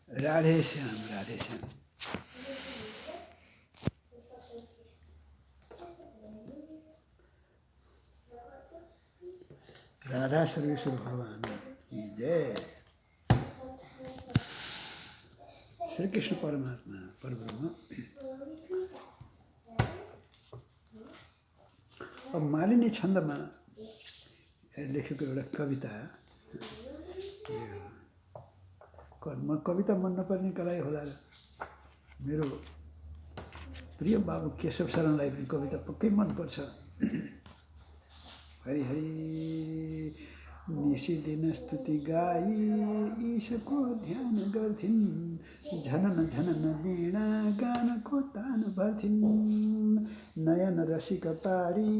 राधे श्याम, राधे श्याम। राधा सर्वेश्वर भगवान की जय। श्री कृष्ण परमात्मा परब्रह्म। अब मालिनी छन्दमा लेखेको एउटा कविता, म कविता मन नपर्ने कलाई होला, मेरो प्रिय बाबु केशव शरणलाई पनि कविता पक्कै मनपर्छ। हरि हरि निशिदिन स्तुति गाई ईशको ध्यान गर्थिन्, झनन झनन वीणा गानको तान भर्थिन्, नयन रसिक पारी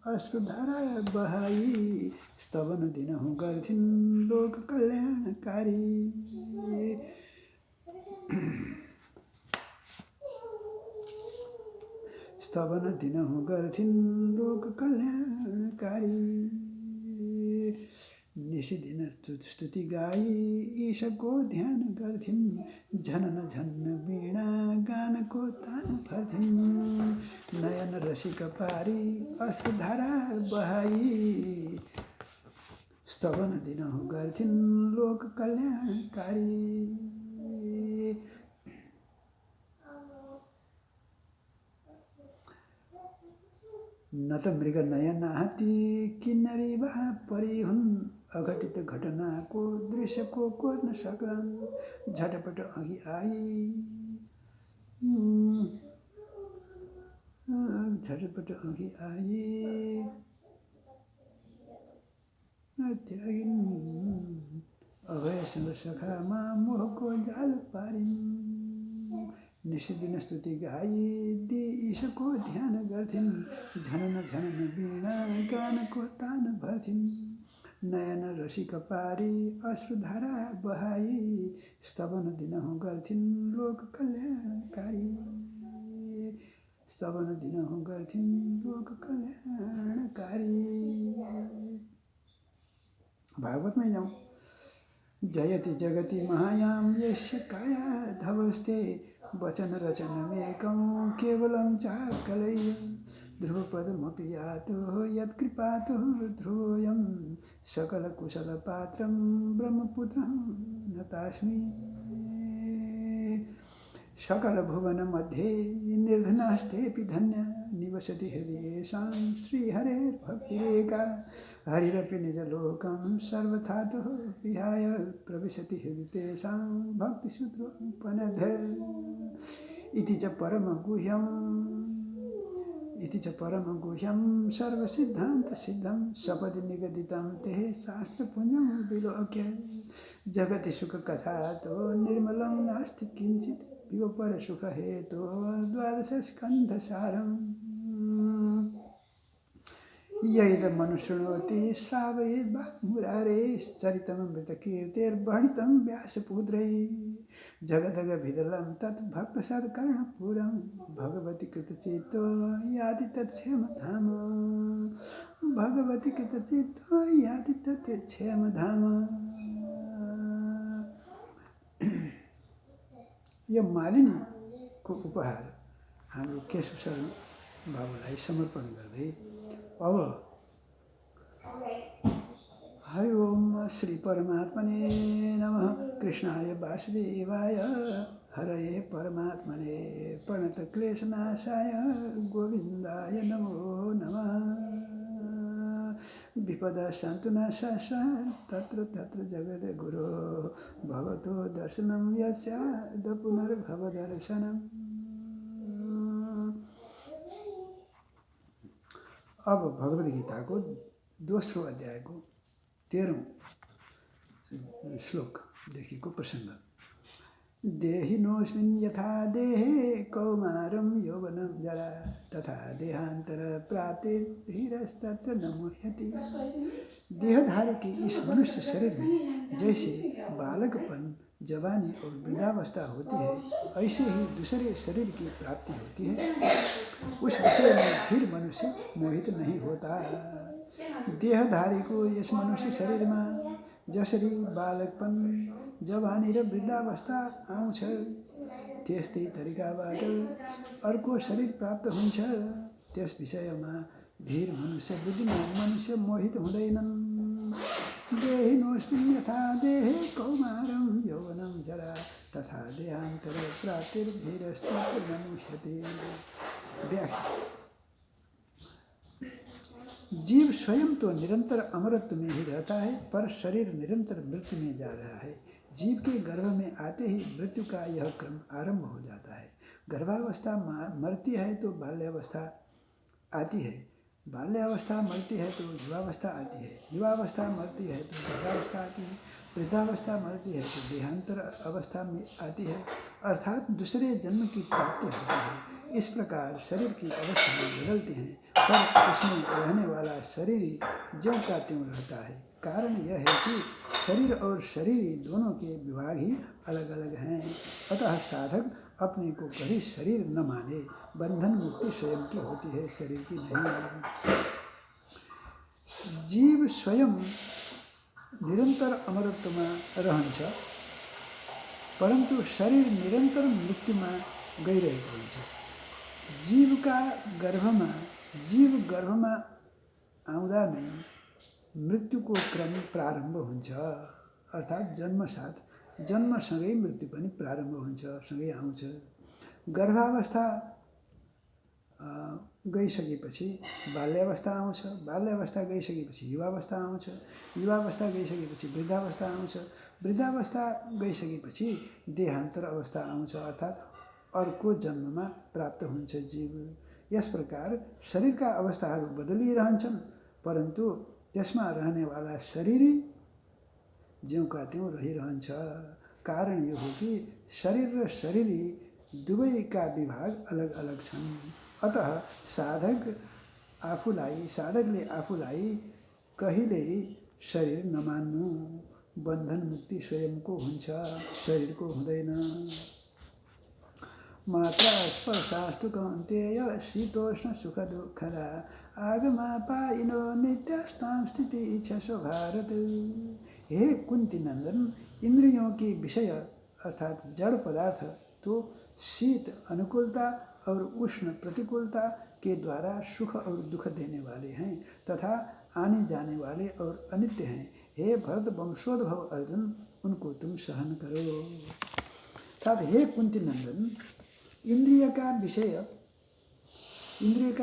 अश्रुधारा बहाई स्तवन दिनहुँ गर्थिन् लोक कल्याणकारी। स्तवन दिनहुँ गर्थिन् लोक कल्याणकारी, निशिदिन स्तुति गाई ईशको ध्यान गर्थिन्, झनन झनन वीणा गानको तान भर्थिन्, नयन रसिक पारी अश्रुधारा बहाई स्तवन दिनहुँ गर्थिन् लोक कल्याणकारी। न त मृग नयन हात्ती किन्नरी वा परी हुन्, अघटित घटनाको दृश्यको कोर्न सक्लान्, झटपट अघि आई झटपट अघि आई त्यागिन्, अभयसँग सखामा मोहको जाल पारिन्, निशिदिन स्तुति गाई दी ईशको ध्यान गर्थिन्, झनन झनन वीणा गानको तान भर्थिन्, नयन रसिक पारी अश्रुधारा बहाई स्तवन दिनहुँ गर्थिन् लोक कल्याणकारी, स्तवन दिनहुँ गर्थिन् लोक कल्याणकारी। भागवतमै जाउँ। जयति जगति महायां यस्य काया धवस्ते, वचन रचनमेकं केवलं चाकलय्यं, ध्रुवपदमपि यातो यत्कृपातो ध्रुवोऽयं, सकलकुशलपात्रं ब्रह्मपुत्रं नतास्मि, सकलभुवनमध्ये निर्धनास्तेऽपि धन्या, निवसति हृदि येषां श्रीहरेर्भक्तिरेका, हरिरपि निजलोकं सर्वथातो विहाय, प्रविशति हृदि तेषां भक्तिसूत्रोपनद्य, इति च परमगुह्यं सर्वसिद्धान्तसिद्धं, सपदि निगदितं ते शास्त्रपुञ्जं विलोक्य, जगति सुखकथातो निर्मलं नास्ति किञ्चित्, पिब परसुखहेतो द्वादशस्कन्धसारम्, यैदमनुशृणोति श्रावयेद् मुरारेः, चरितममृतकीर्तेर्वर्णितं व्यासपूत्रैः, जगदगभिदलं तत् भक्तसत्कर्णपुरं, भगवति कृतचित्तो याति तत्क्षेमधाम, भगवति कृतचित्तो याति तत्क्षेमधाम। यो मालिनीको उपहार हाम्रो केशव शरण बाबुलाई समर्पण गर्दै अब हरि ओम श्री परमात्मने नमः, कृष्णाय वासुदेवाय हरये परमात्मने प्रणतक्लेशनाशाय गोविन्दाय नमो नमः, विपदसन्तुनाशाय तत्र तत्र जगद्गुरो, भगवतो दर्शनं यस्याद पुनर्भवदर्शनम्। अब भगवद गीताको दोस्रो अध्यायको 13औं श्लोकदेखिको प्रसङ्ग। देहिनोऽस्मिन् यथा देहे कौमारं यौवनं जरा, तथा देहान्तर प्राप्तिर्धीरस्तत्र न मुह्यति। देहधारी के इस मनुष्य शरीर में जैसे बालकपन, जवानी और वृद्धावस्था होती है, ऐसे ही दूसरे शरीर की प्राप्ति होती है। उस विषय में फिर मनुष्य मोहित नहीं होता। देहधारी को इस मनुष्य शरीर में जसरी बालकपन, जवानी र वृद्धावस्था आउँछ त्यस्तै तरिकाबाट अर्को शरीर प्राप्त हुन्छ। त्यस विषयमा धीर मनुष्य बुद्धिमान मनुष्य मोहित हुँदैनन्। देहिनोऽस्मिन् यथा देहे कौमारं यौवनं जरा तथा देहान्तर प्राप्तिर्धीरस्तत्र न मुह्यते। व्याख्या। जीव स्वयं तो निरंतर अमरत्व में ही रहता है, पर शरीर निरंतर मृत्यु में जा रहा है। जीव के गर्भ में आते ही मृत्यु का यह क्रम आरंभ हो जाता है। गर्भावस्था मरती है तो बाल्यावस्था आती है, बाल्यावस्था मरती है तो युवावस्था आती है, युवावस्था मरती है तो वृद्धावस्था आती है, वृद्धावस्था मरती है तो देहांतर अवस्था में आती है, अर्थात दूसरे जन्म की प्राप्ति होती है। इस प्रकार शरीर की अवस्थाएं बदलती हैं, पर इसमें रहने वाला शरीर ज्यों का त्यों रहता है। कारण यह है कि शरीर और शरीरी दोनों के विभाग ही अलग अलग हैं। अतः साधक अपने को कभी शरीर न माने। बंधन मुक्ति स्वयं की होती है, शरीर की नहीं। जीव स्वयं निरंतर अमरत्व में रहन्छ, परंतु शरीर निरंतर मृत्यु में गइरहेको हुन्छ। जीव गर्भ में आउँदा नै मृत्युको क्रम प्रारम्भ हुन्छ, अर्थात् जन्मसँगै मृत्यु पनि प्रारम्भ हुन्छ, सँगै आउँछ। गर्भावस्था गइसकेपछि बाल्यावस्था आउँछ, बाल्यावस्था गइसकेपछि युवावस्था आउँछ, युवावस्था गइसकेपछि वृद्धावस्था आउँछ, वृद्धावस्था गइसकेपछि देहान्तर अवस्था आउँछ, अर्थात् अर्को जन्ममा प्राप्त हुन्छ जीव। यस प्रकार शरीरका अवस्थाहरू बदलिरहन्छन्, परन्तु त्यसमा रहनेवाला शरीरी ज्योंका त्यों रहिरहन्छ। कारण यो हो कि शरीर र शरीरी दुवैका विभाग अलग अलग छन्। अतः साधकले आफूलाई कहिल्यै शरीर नमान्नु। बन्धन मुक्ति स्वयंको हुन्छ, शरीरको हुँदैन। मात्रा स्पर्शास्तु कौन्तेय शीतोष्ण सुख दुःखदा आगमापायिनो नित्यस्तां स्थिति इच्छसो भारत। हे कुंती नंदन, इंद्रियों की विषय अर्थात जड़ पदार्थ तो शीत अनुकूलता और उष्ण प्रतिकूलता के द्वारा सुख और दुख देने वाले हैं तथा आने जाने वाले और अनित्य हैं। हे भरत वंशोद्भव अर्जुन, उनको तुम सहन करो। अर्थात हे कुंती नंदन, इन्द्रियका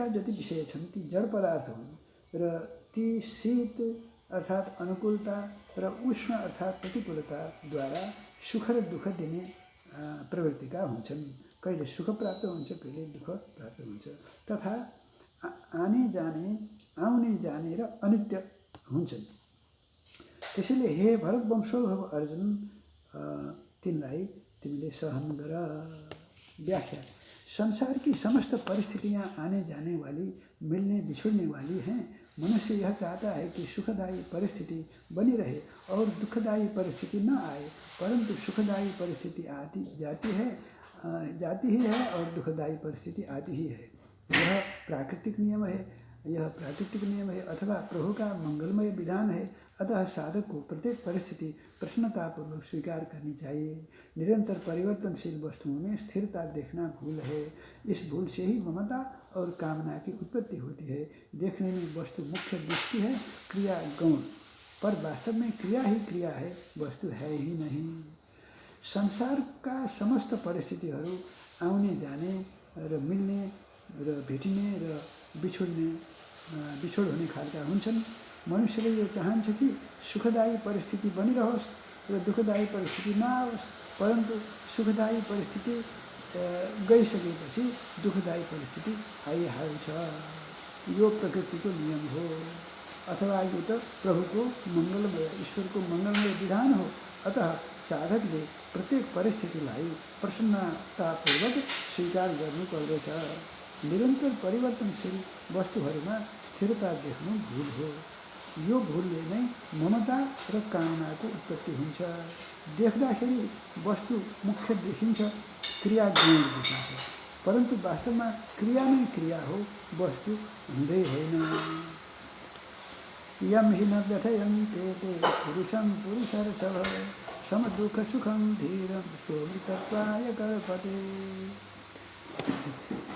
जति विषय छन् ती जड़ पदार्थ हुन् र ती शीत अर्थात अनुकूलता र उष्ण अर्थात प्रतिकूलता द्वारा सुख र दुख दिने प्रवृत्तिका हुन्छन्। कहिले सुख प्राप्त हुन्छ, कहिले दुख प्राप्त हुन्छ तथा आउने जाने र अनित्य हुन्छन्। त्यसैले हे भरत वंशोद्भव अर्जुन, तिनलाई तिमीले सहन गर। व्याख्या। संसार की समस्त परिस्थितियां आने जाने वाली, मिलने बिछुड़ने वाली हैं। मनुष्य यह चाहता है कि सुखदायी परिस्थिति बनी रहे और दुखदायी परिस्थिति न आए, परंतु सुखदायी परिस्थिति आती जाती ही है और दुखदायी परिस्थिति आती ही है। यह प्राकृतिक नियम है, यह प्राकृतिक नियम है अथवा प्रभु का मंगलमय विधान है। अतः साधक को प्रत्येक परिस्थिति प्रसन्नतापूर्वक स्वीकार करनी चाहिए। निरंतर परिवर्तनशील वस्तुओं में स्थिरता देखना भूल है। इस भूल से ही ममता और कामना की उत्पत्ति होती है। देखने में वस्तु मुख्य दिखती है, क्रिया गौण, पर वास्तव में क्रिया ही क्रिया है, वस्तु है ही नहीं। संसार का समस्त परिस्थितिहरू आउने जाने र मिल्ने र भेटिने र बिछोड हुने खालका हुन्छन्। मनुष्यले यो चाहन्छ कि सुखदायी परिस्थिति बनिरहोस् र दुःखदायी परिस्थिति नआओस्, परन्तु सुखदायी परिस्थिति गइसकेपछि दुःखदायी परिस्थिति आइहाल्छ। यो प्रकृतिको नियम हो अथवा यो त प्रभुको मंगलमय, ईश्वरको मंगलमय विधान हो। अतः साधकले प्रत्येक परिस्थितिलाई प्रसन्नतापूर्वक स्वीकार गर्नुपर्दछ। निरन्तर परिवर्तनशील वस्तुहरूमा स्थिरता देख्नु भूल हो। यो भूलले नै ममता र कामनाको उत्पत्ति हुन्छ। देख्दाखेरि वस्तु मुख्य देखिन्छ, क्रिया गौण देखिन्छ, परन्तु वास्तवमा क्रिया नै क्रिया हो, वस्तु हुँदै होइन। यम हि न व्यथयन्ते ते पुरुषं पुरुषर्षभ समदुःख सुखं धीरं सोमृतत्वाय कल्पते।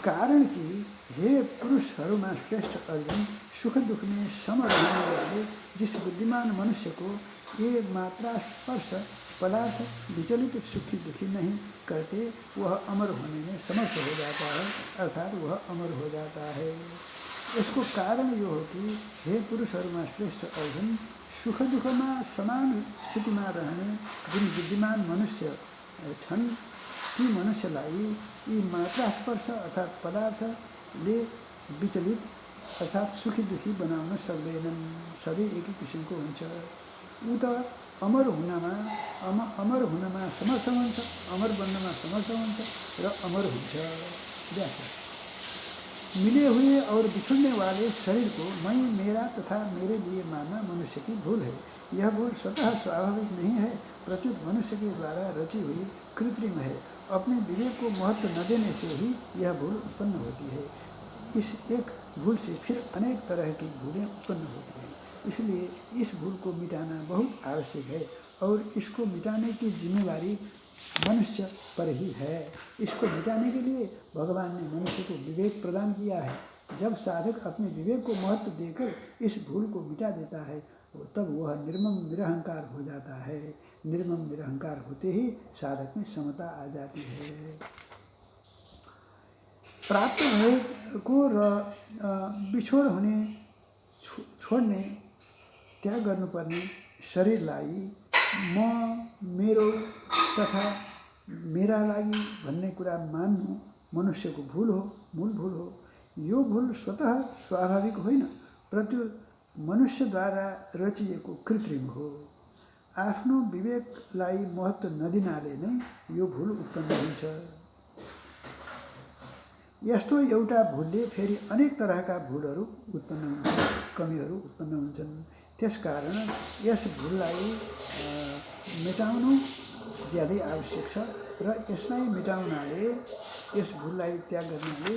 कारण कि हे पुरुषहरूमा श्रेष्ठ अर्जुन, सुख दुख में सम रहने वाले जिस बुद्धिमान मनुष्य को ये मात्रा स्पर्श पदार्थ विचलित सुखी दुखी नहीं करते, वह अमर होने में समर्थ हो जाता है, अर्थात वह अमर हो जाता है। इसको कारण यो हो कि हे पुरुषहरूमा श्रेष्ठ अर्जुन, सुख दुख में समान स्थिति में रहने जुन बुद्धिमान मनुष्य छन्, ती मनुष्यलाई यी मात्रा स्पर्श अर्थात पदार्थले विचलित अर्थात सुखी दुखी बनाउन सक्दैनन्। सधैँ एकै किसिमको हुन्छ। ऊ त अमर हुनमा समर्थ हुन्छ, अमर बन्नमा समर्थ हुन्छ र अमर हुन्छ। व्याख्या। मिले हुए और बिछुड़ने वाले शरीर को मैं, मेरा तथा मेरे लिए मानना मनुष्य की भूल है। यह भूल स्वतः स्वाभाविक नहीं है, प्रत्युत मनुष्य के द्वारा रची हुई कृत्रिम है। अपने विवेक को महत्व न देने से ही यह भूल उत्पन्न होती है। इस एक भूल से फिर अनेक तरह की भूलें उत्पन्न होती हैं। इसलिए इस भूल को मिटाना बहुत आवश्यक है और इसको मिटाने की जिम्मेवारी मनुष्य पर ही है। इसको मिटाने के लिए भगवान ने मनुष्य को विवेक प्रदान किया है। जब साधक अपने विवेक को महत्व देकर इस भूल को मिटा देता है, तब वह निर्मम निरहंकार हो जाता है। निर्मम निरहंकार होते ही साधक में समता आ जाती है। प्राप्त भएको र बिछोड हुने छोड्ने त्याग गर्नुपर्ने शरीरलाई म, मेरो तथा मेरा लागि भन्ने कुरा मान्नु मनुष्यको भूल हो, मूल भूल हो। यो भूल स्वतः स्वाभाविक होइन, प्रत्युत मनुष्यद्वारा रचिएको कृत्रिम हो। आफ्नो विवेकलाई महत्व नदिनाले नै यो भूल उत्पन्न हुन्छ। यस्तो एउटा भूलले फेरि अनेक तरहका भूलहरू उत्पन्न हुन्छन्, कमीहरू उत्पन्न हुन्छन्। त्यसकारण यस भूललाई मेटाउनु ज्यादै आवश्यक छ र यसलाई मेटाउनाले, यस भूललाई त्याग गर्नाले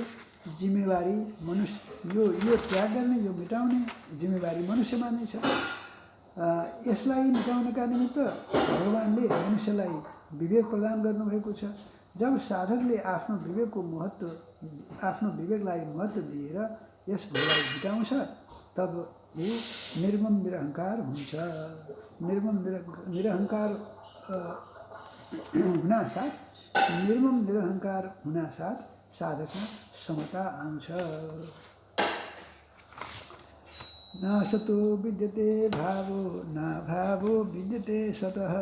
जिम्मेवारी मनुष्य यो त्याग गर्ने, यो मेटाउने जिम्मेवारी मनुष्यमा नै छ। यसलाई मेटाउनका निमित्त भगवानले मनुष्यलाई विवेक प्रदान गर्नुभएको छ। जब साधकले आफ्नो विवेकलाई महत्व दिएर यस भूललाई मेटाउँछ, तब ऊ निर्मम निरहंकार हुन्छ। निर्मम निरहंकार हुनासाथ साधकमा समता आउँछ। न सतो विद्यते भावो न भावो विद्यते सतः,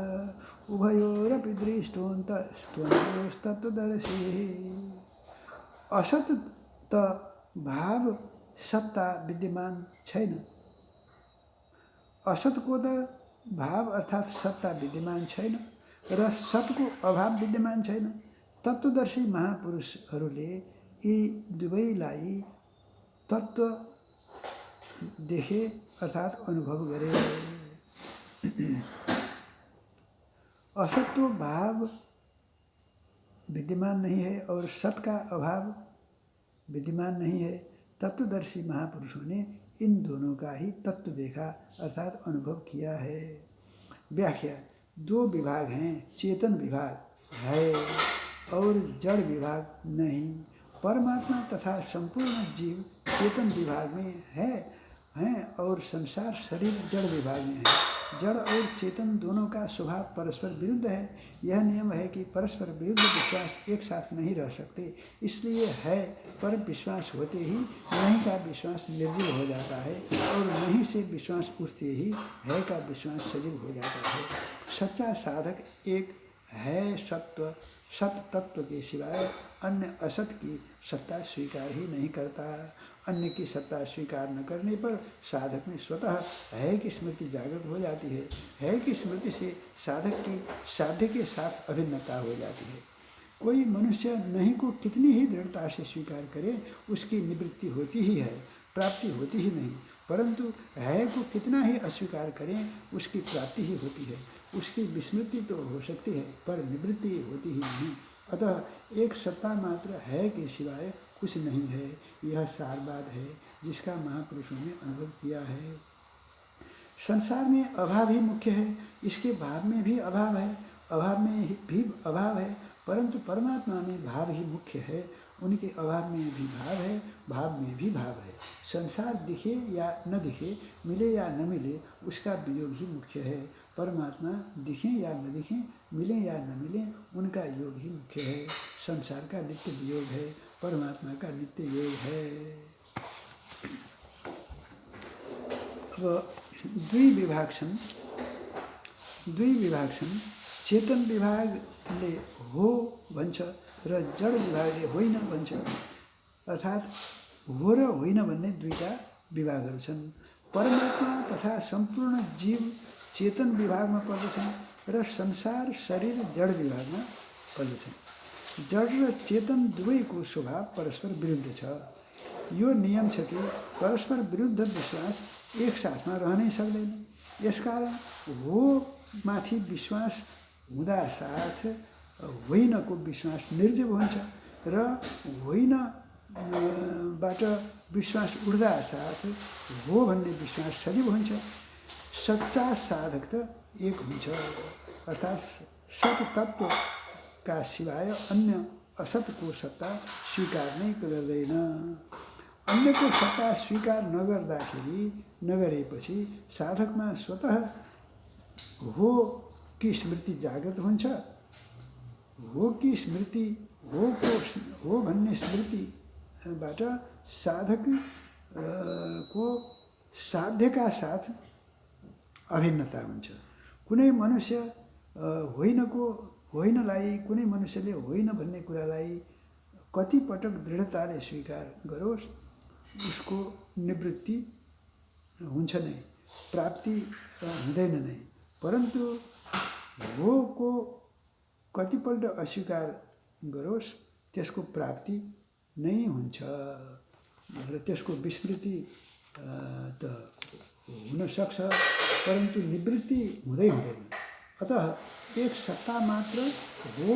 उभयोरपि दृष्टोऽन्तस्तत्त्वदर्शी। असत त भाव सत्ता विद्यमान छैन, असतको त भाव अर्थात सत्ता विद्यमान छैन र सतको अभाव विद्यमान छैन। तत्त्वदर्शी महापुरुषहरूले यी दुवैलाई तत्त्व देखे अर्थात अनुभव गरे। असत्व भाव विद्यमान नहीं है और सत का अभाव विद्यमान नहीं है। तत्वदर्शी महापुरुषों ने इन दोनों का ही तत्व देखा अर्थात अनुभव किया है। व्याख्या। दो विभाग हैं, चेतन विभाग है और जड़ विभाग नहीं। परमात्मा तथा संपूर्ण जीव चेतन विभाग में हैं और संसार शरीर जड़ विभाग में है। जड़ और चेतन दोनों का स्वभाव परस्पर विरुद्ध है। यह नियम है कि परस्पर विरुद्ध विश्वास एक साथ नहीं रह सकते। इसलिए है पर विश्वास होते ही नहीं का विश्वास निर्जीव हो जाता है और नहीं से विश्वास उठते ही है का विश्वास सजीव हो जाता है। सच्चा साधक एक है सत तत्व के सिवाय अन्य असत की सत्ता स्वीकार ही नहीं करता। अन्य की सत्ता स्वीकार न करने पर साधक में स्वतः है की स्मृति जागृत हो जाती है। है की स्मृति से साधक की साध्य के साथ अभिन्नता हो जाती है। कोई मनुष्य नहीं को कितनी ही दृढ़ता से स्वीकार करे, उसकी निवृत्ति होती ही है, प्राप्ति होती ही नहीं। परंतु है को कितना ही अस्वीकार करें, उसकी प्राप्ति ही होती है। उसकी विस्मृति तो हो सकती है पर निवृत्ति होती ही नहीं। अतः एक सत्ता मात्र है के सिवाय कुछ नहीं है। यह सार बात है जिसका महापुरुषों ने अनुभव किया है। संसार में अभाव ही मुख्य है, इसके भाव में भी अभाव है, अभाव में भी अभाव है, परंतु परमात्मा में भाव ही मुख्य है। उनके अभाव में भी भाव है, भाव में भी भाव है। संसार दिखे या न दिखे, मिले या न मिले, उसका वियोग ही मुख्य है। परमात्मा दिखें या न दिखें, मिले या न मिले, उनका योग ही मुख्य है। संसार का नित्य वियोग है, परमात्मा का नित्य योग है। अब द्विविभाग छन् चेतन विभागले हो भन्छ र जड विभागले होइन भन्छ। अर्थात् हो र होइन भन्ने दुईटा विभागहरू छन्। परमात्मा तथा सम्पूर्ण जीव चेतन विभागमा पर्दछन् र संसार शरीर जड विभागमा पर्दछन्। जड र चेतन दुवैको स्वभाव परस्पर विरुद्ध छ। यो नियम छ कि परस्पर विरुद्ध विश्वास एक साथमा रहनै सक्दैन। यसकारण हो माथि विश्वास हुँदा साथ होइनको विश्वास निर्जीव हुन्छ र होइनबाट विश्वास उठ्दा साथ हो भन्ने विश्वास सजीव हुन्छ। सच्चा साधक त एक हुन्छ, अर्थात् सत तत्त्वका सिवाय अन्य असतको सत्ता स्वीकार नै गर्दैन। अन्यको सत्ता स्वीकार नगरेपछि साधकमा स्वतः हो की स्मृति जागृत हुन्छ। हो की स्मृति हो भन्ने स्मृतिबाट साधक को साध्यका साथ अभिन्नता हुन्छ। कुनै मनुष्य होइनलाई कुनै मनुष्यले होइन भन्ने कुरालाई कति पटक दृढताले स्वीकार गरोस्, उसको निवृत्ति हुन्छ नै, प्राप्ति हुँदैन नै। परन्तु हो को कतिपल्ट अस्वीकार गरोस्, त्यसको प्राप्ति नै हुन्छ र त्यसको विस्मृति त हुन सक्छ, परन्तु निवृत्ति हुँदैन। अतः एक सत्ता मात्र हो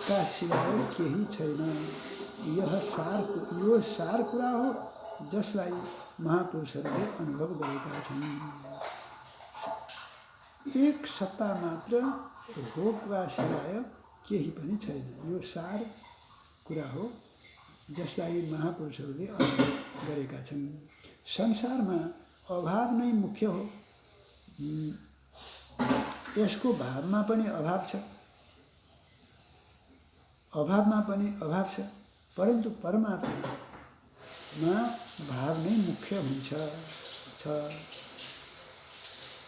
का सिवाय केही छैन। यो सार कुरा हो जसलाई महापुरुषहरूले अनुभव गरेका छन्। एक सत्ता मात्र हो का सिवाय केही पनि छैन। यो सार कुरा हो जसलाई महापुरुषहरूले अनुभव गरेका छन्। संसारमा अभाव नै मुख्य हो। यसको भावमा पनि अभाव छ, अभावमा पनि अभाव छ, परन्तु परमात्मामा भाव नै मुख्य हुन्छ।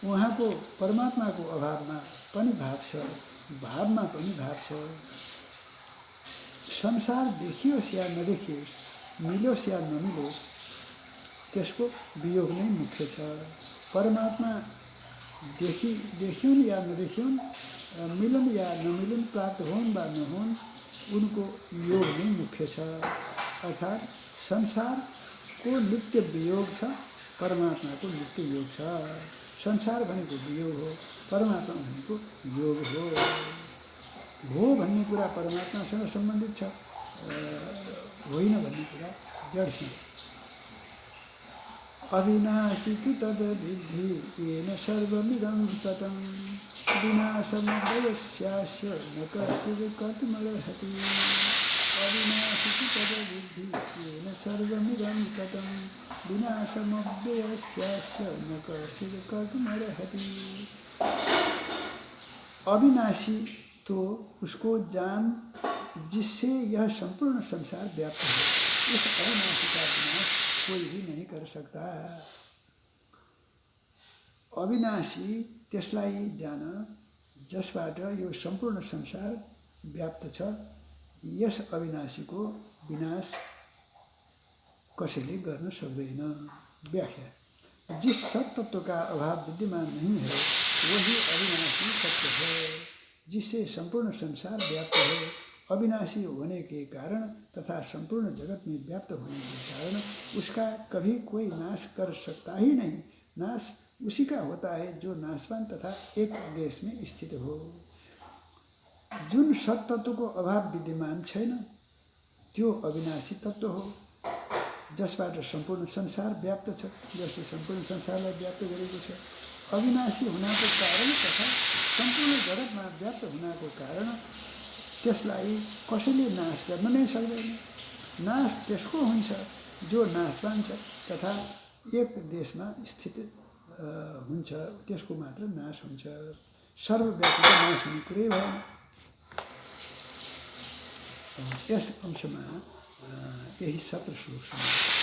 उहाँको परमात्माको अभावमा पनि भाव छ, भावमा पनि भाव छ। संसार देखियोस् या नदेखियोस्, मिलोस् या नमिलोस्, त्यसको वियोग नै मुख्य छ। परमात्मा देखिउन् या नदेखिउन्, मिलुन् या नमिलुन्, प्राप्त होन् वा नहोन्, उनको योग नै मुख्य छ। अर्थात् संसारको नित्य वियोग छ, परमात्माको नित्य योग छ। संसार भनेको वियोग हो, परमात्मा भनेको योग हो। हो भन्ने कुरा परमात्मासँग सम्बन्धित छ, होइन भन्ने कुरा जडसँग। अविनाशी तु तद्विद्धि येन सर्वमिदं ततं विनाशमव्ययस्यास्य न कश्चित् कर्तुमर्हति। अविनाशी तु तद्विद्धि येन सर्वमिदं ततं विनाशमव्ययस्यास्य न कश्चित् कर्तुमर्हति। अविनाशी तो उसको जान जिससे यह संपूर्ण संसार व्याप्त है। इस अविनाशी का विनाश कोई भी नहीं कर सकता। अविनाशी त्यसलाई जान जसबाट यो सम्पूर्ण संसार व्याप्त छ। यस अविनाशीको विनाश कसैले गर्न सक्दैन। व्याख्या: जिस सत्तत्व का अभाव विद्यमान नहीं है वही अविनाशी सत्य है, जिससे संपूर्ण संसार व्याप्त है। अविनाशी होने के कारण तथा संपूर्ण जगत में व्याप्त होने के कारण उसका कभी कोई नाश कर सकता ही नहीं। नाश उसी का होता है जो नाशवान तथा एक देश में स्थित हो। जुन सत्तत्व को अभाव विद्यमान छैन त्यो अविनाशी तत्व हो। जसबाट सम्पूर्ण संसार व्याप्त छ, जसले सम्पूर्ण संसारलाई व्याप्त गरेको छ, अविनाशी हुनाको कारण तथा सम्पूर्ण जगतमा व्याप्त हुनाको कारण त्यसलाई कसैले नाश गर्न नै सक्दैन। नाश त्यसको हुन्छ जो नाश जान्छ तथा एक देशमा स्थित हुन्छ, त्यसको मात्र नाश हुन्छ। सर्वव्यापीको नाश हुने कुरै भएन। यस अंशमा यही 17 श्लोक छ।